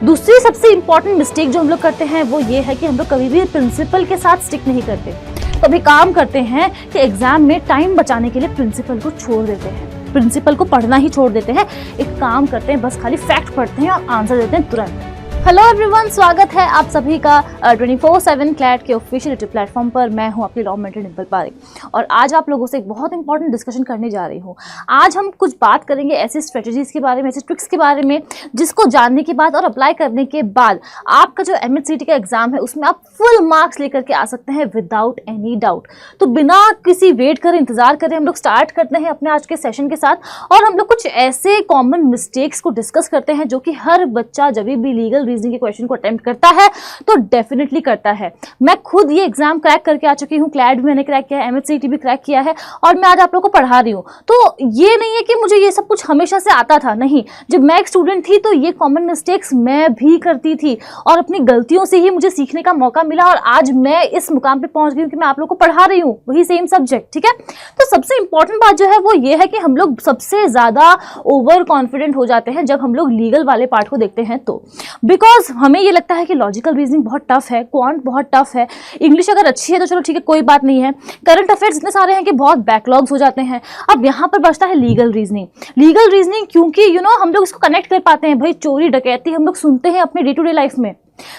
दूसरी सबसे important mistake जो हम लोग करते हैं वो ये है कि हम लोग कभी भी प्रिंसिपल के साथ स्टिक नहीं करते। कभी काम करते हैं कि एग्जाम में टाइम बचाने के लिए प्रिंसिपल को छोड़ देते हैं, प्रिंसिपल को पढ़ना ही छोड़ देते हैं। एक काम करते हैं, बस खाली फैक्ट पढ़ते हैं और आंसर देते हैं तुरंत। हेलो एवरीवन, स्वागत है आप सभी का 24/7 क्लैट के ऑफिशियल यूट्यूब प्लेटफॉर्म पर। मैं हूं आपकी लॉ मेंटर डिंपल पारेख और आज आप लोगों से एक बहुत इंपॉर्टेंट डिस्कशन करने जा रही हूं। आज हम कुछ बात करेंगे ऐसी स्ट्रेटजीज के बारे में, ऐसे ट्रिक्स के बारे में जिसको जानने के बाद और अप्लाई करने के बाद आपका जो MHCT का एग्जाम है उसमें आप फुल मार्क्स लेकर के आ सकते हैं विदाउट एनी डाउट। तो बिना किसी वेट करे, इंतजार करें, हम लोग स्टार्ट करते हैं अपने आज के सेशन के साथ और हम लोग कुछ ऐसे कॉमन मिस्टेक्स को डिस्कस करते हैं जो कि हर बच्चा जब भी लीगल रीजनिंग के क्वेश्चन को अटेम्प्ट करता है तो डेफिनेटली करता है। मैं खुद ये एग्जाम क्रैक करके आ चुकी हूँ, क्लैट भी मैंने क्रैक किया है, MHCT भी क्रैक किया है और मैं आज आप लोगों को पढ़ा रही हूँ। तो ये नहीं है कि मुझे ये सब कुछ हमेशा से आता था, नहीं। जब मैं एक स्टूडेंट थी तो ये कॉमन मिस्टेक्स मैं भी करती थी और अपनी गलतियों से ही मुझे सीखने का मौका मिला और आज मैं इस मुकाम पे पहुंच गई हूँ कि मैं आप लोगों को पढ़ा रही हूँ वही सेम सब्जेक्ट, ठीक है। तो सबसे इंपॉर्टेंट बात जो है वो ये है कि हम लोग सबसे ज्यादा ओवर कॉन्फिडेंट हो जाते हैं जब हम लोग लीगल वाले पार्ट को देखते हैं तो, बिकॉज हमें ये लगता है कि लॉजिकल रीजनिंग बहुत टफ है, क्वांट बहुत टफ है, इंग्लिश अगर अच्छी है तो चलो ठीक है कोई बात नहीं है, करंट अफेयर्स इतने सारे हैं कि बहुत बैकलॉग्स हो जाते हैं। अब यहाँ पर बचता है लीगल रीजनिंग। लीगल रीजनिंग क्योंकि हम लोग इसको कनेक्ट कर पाते हैं, भाई चोरी डकैती हम लोग सुनते हैं अपने डे टू डे लाइफ में,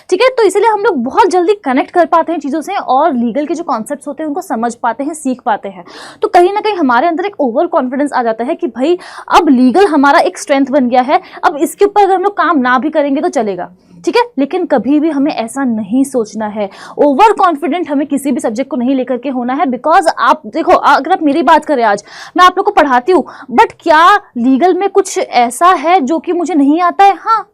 ठीक है। तो इसलिए हम लोग बहुत जल्दी कनेक्ट कर पाते हैं चीज़ों से और लीगल के जो कॉन्सेप्ट्स होते हैं उनको समझ पाते हैं, सीख पाते हैं। तो कहीं ना कहीं हमारे अंदर एक ओवर कॉन्फिडेंस आ जाता है कि भाई अब लीगल हमारा एक स्ट्रेंथ बन गया है, अब इसके ऊपर अगर हम लोग काम ना भी करेंगे तो चलेगा, ठीक है। लेकिन कभी भी हमें ऐसा नहीं सोचना है। ओवर कॉन्फिडेंट हमें किसी भी सब्जेक्ट को नहीं लेकर के होना है, बिकॉज आप देखो, अगर आप मेरी बात करें, आज मैं आप लोग को पढ़ाती हूँ बट क्या लीगल में कुछ ऐसा है जो कि मुझे नहीं आता है? हाँ,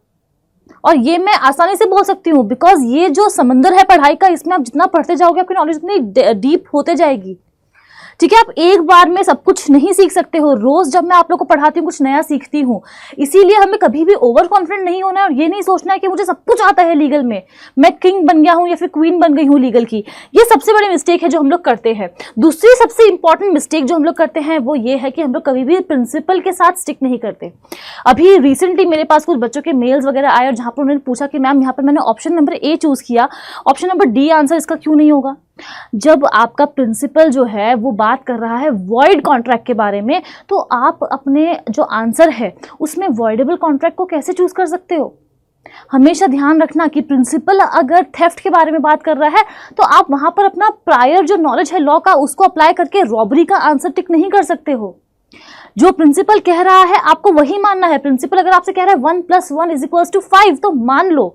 और ये मैं आसानी से बोल सकती हूँ बिकॉज ये जो समंदर है पढ़ाई का, इसमें आप जितना पढ़ते जाओगे आपकी नॉलेज उतनी डीप होते जाएगी, ठीक है। आप एक बार में सब कुछ नहीं सीख सकते हो। रोज जब मैं आप लोग को पढ़ाती हूँ कुछ नया सीखती हूँ, इसीलिए हमें कभी भी ओवर कॉन्फिडेंट नहीं होना है और ये नहीं सोचना है कि मुझे सब कुछ आता है लीगल में, मैं किंग बन गया हूँ या फिर क्वीन बन गई हूँ लीगल की। ये सबसे बड़ी मिस्टेक है जो हम लोग करते हैं। दूसरी सबसे इंपॉर्टेंट मिस्टेक जो हम लोग करते हैं वो ये है कि हम लोग कभी भी प्रिंसिपल के साथ स्टिक नहीं करते। अभी रिसेंटली मेरे पास कुछ बच्चों के मेल्स वगैरह आए और जहाँ पर उन्होंने पूछा कि मैम यहाँ पर मैंने ऑप्शन नंबर A चूज किया, ऑप्शन नंबर D आंसर इसका क्यों नहीं होगा? जब आपका प्रिंसिपल जो है वो बात कर रहा है वॉइड कॉन्ट्रैक्ट के बारे में, तो आप अपने जो आंसर है उसमें वॉइडेबल कॉन्ट्रैक्ट को कैसे चूज कर सकते हो? हमेशा ध्यान रखना कि प्रिंसिपल अगर थेफ्ट के बारे में बात कर रहा है तो आप वहां पर अपना प्रायर जो नॉलेज है लॉ का उसको अप्लाई करके रॉबरी का आंसर टिक नहीं कर सकते हो। जो प्रिंसिपल कह रहा है आपको वही मानना है। प्रिंसिपल अगर आपसे कह रहा है 1 + 1 = 5 तो मान लो,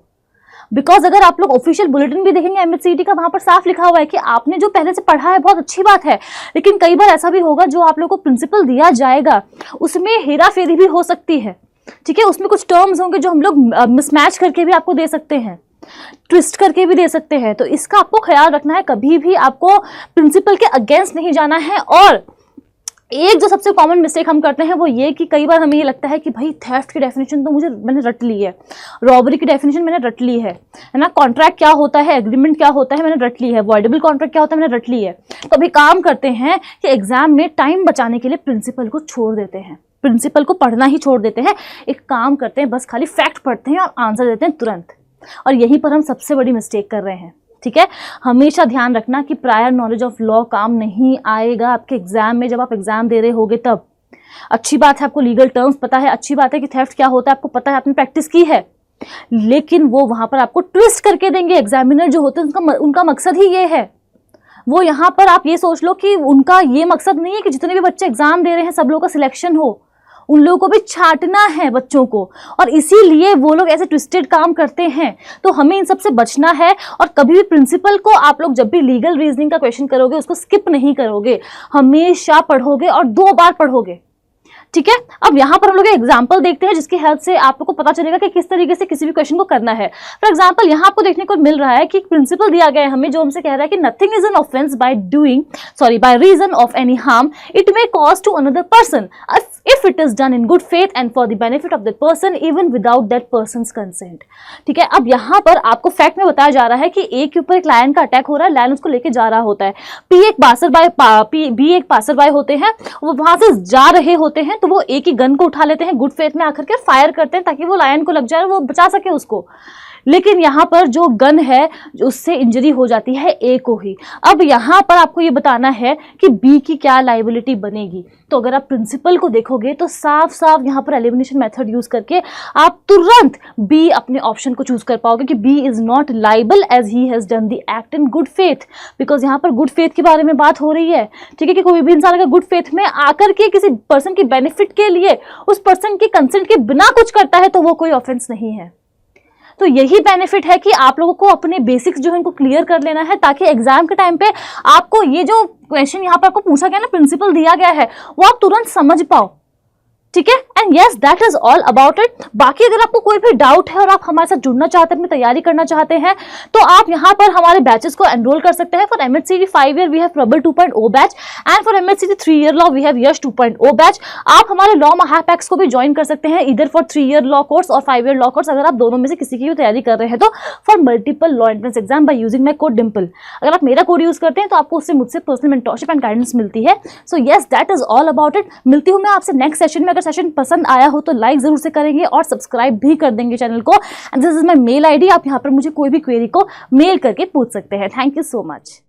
बिकॉज अगर आप लोग ऑफिशियल बुलेटिन भी देखेंगे MHCT का, वहां पर साफ लिखा हुआ है कि आपने जो पहले से पढ़ा है बहुत अच्छी बात है, लेकिन कई बार ऐसा भी होगा जो आप लोग को प्रिंसिपल दिया जाएगा उसमें हेरा फेरी भी हो सकती है, ठीक है। उसमें कुछ टर्म्स होंगे जो हम लोग मिसमैच करके भी आपको दे सकते हैं, ट्विस्ट करके भी दे सकते हैं। तो इसका आपको ख्याल रखना है, कभी भी आपको प्रिंसिपल के अगेंस्ट नहीं जाना है। और एक जो सबसे कॉमन मिस्टेक हम करते हैं वो ये कि कई बार हमें ये लगता है कि भाई थेफ्ट की डेफिनेशन तो मैंने रट ली है, रॉबरी की डेफिनेशन मैंने रट ली है ना, कॉन्ट्रैक्ट क्या होता है, एग्रीमेंट क्या होता है मैंने रट ली है, वॉइडेबल कॉन्ट्रैक्ट क्या होता है मैंने रट ली है। तो अभी काम करते हैं कि एग्जाम में टाइम बचाने के लिए प्रिंसिपल को छोड़ देते हैं, प्रिंसिपल को पढ़ना ही छोड़ देते हैं। एक काम करते हैं, बस खाली फैक्ट पढ़ते हैं और आंसर देते हैं तुरंत। और यहीं पर हम सबसे बड़ी मिस्टेक कर रहे हैं, ठीक है। हमेशा ध्यान रखना कि प्रायर नॉलेज ऑफ लॉ काम नहीं आएगा आपके एग्जाम में। जब आप एग्जाम दे रहे होगे तब अच्छी बात है आपको लीगल टर्म्स पता है, अच्छी बात है कि थेफ्ट क्या होता है आपको पता है, आपने प्रैक्टिस की है, लेकिन वो वहां पर आपको ट्विस्ट करके देंगे। एग्जामिनर जो होते हैं उनका मकसद ही ये है। वो यहाँ पर आप ये सोच लो कि उनका ये मकसद नहीं है कि जितने भी बच्चे एग्जाम दे रहे हैं सब लोगों का सिलेक्शन हो, उन लोगों को भी छांटना है बच्चों को, और इसीलिए वो लोग ऐसे ट्विस्टेड काम करते हैं। तो हमें इन सब से बचना है और कभी भी प्रिंसिपल को आप लोग जब भी लीगल रीजनिंग का क्वेश्चन करोगे उसको स्किप नहीं करोगे, हमेशा पढ़ोगे और 2 बार पढ़ोगे, ठीक है। अब यहाँ पर हम लोग एग्जाम्पल देखते हैं जिसकी हेल्प से आप लोग को पता चलेगा कि किस तरीके से किसी भी क्वेश्चन को करना है। फॉर एग्जाम्पल यहाँ आपको देखने को मिल रहा है कि प्रिंसिपल दिया गया है हमें, जो हमसे कह रहा है कि nothing is an offence by reason of any harm it may cause to another person. If it is done in good faith and for the benefit of that person even without that person's consent. ठीक है, अब यहाँ पर आपको fact में बताया जा रहा है कि ए के ऊपर एक लायन का अटैक हो रहा है, लायन उसको लेके जा रहा होता है, बी एक पासर बाय होते हैं, वो वहां से जा रहे होते हैं, तो वो ए की गन को उठा लेते हैं, गुड फेथ में आकर के फायर करते हैं ताकि वो लायन को लग जाए, वो बचा सके उसको। लेकिन यहाँ पर जो गन है उससे इंजरी हो जाती है ए को ही। अब यहाँ पर आपको ये बताना है कि बी की क्या लाइबिलिटी बनेगी। तो अगर आप प्रिंसिपल को देखोगे तो साफ साफ यहाँ पर एलिमिनेशन मेथड यूज करके आप तुरंत बी अपने ऑप्शन को चूज कर पाओगे कि B is not liable as he has done the act in good faith, because यहाँ पर गुड फेथ के बारे में बात हो रही है। ठीक है, कि कोई भी इंसान अगर गुड फेथ में आकर के किसी पर्सन की बेनिफिट के लिए उस पर्सन के कंसेंट के बिना कुछ करता है तो वो कोई ऑफेंस नहीं है। तो यही बेनिफिट है कि आप लोगों को अपने बेसिक्स जो है उनको क्लियर कर लेना है, ताकि एग्जाम के टाइम पे आपको ये जो क्वेश्चन यहाँ पर आपको पूछा गया ना, प्रिंसिपल दिया गया है, वो आप तुरंत समझ पाओ। ठीक है, and yes that is all about it. बाकी अगर आपको कोई भी डाउट है और आप हमारे साथ जुड़ना चाहते हैं, अपनी तैयारी करना चाहते हैं, तो आप यहाँ पर हमारे बैचेस को एनरोल कर सकते हैं। For MHCD 5 year we have Prabal 2.0 batch and for MHCD 3 year law we have Yash 2.0 batch. आप हमारे लॉ महापैक्स को भी ज्वाइन कर सकते हैं, इधर फॉर 3 ईयर लॉ कोर्स और 5 ईयर लॉ कोर्स, अगर आप दोनों में से किसी की भी तैयारी कर रहे हैं तो, for multiple law entrance exam by using my code Dimple. अगर आप मेरा कोड यूज करते हैं तो आपको उससे मुझसे पर्सनल मेंटरशिप एंड गाइडेंस मिलती है। So yes that is all about it. मिलती हूँ मैं आपसे नेक्स्ट सेशन में। अगर सेशन पसंद आया हो तो लाइक जरूर से करेंगे और सब्सक्राइब भी कर देंगे चैनल को। And this is my mail ID, आप यहाँ पर मुझे कोई भी क्वेरी को मेल करके पूछ सकते हैं। Thank you so much.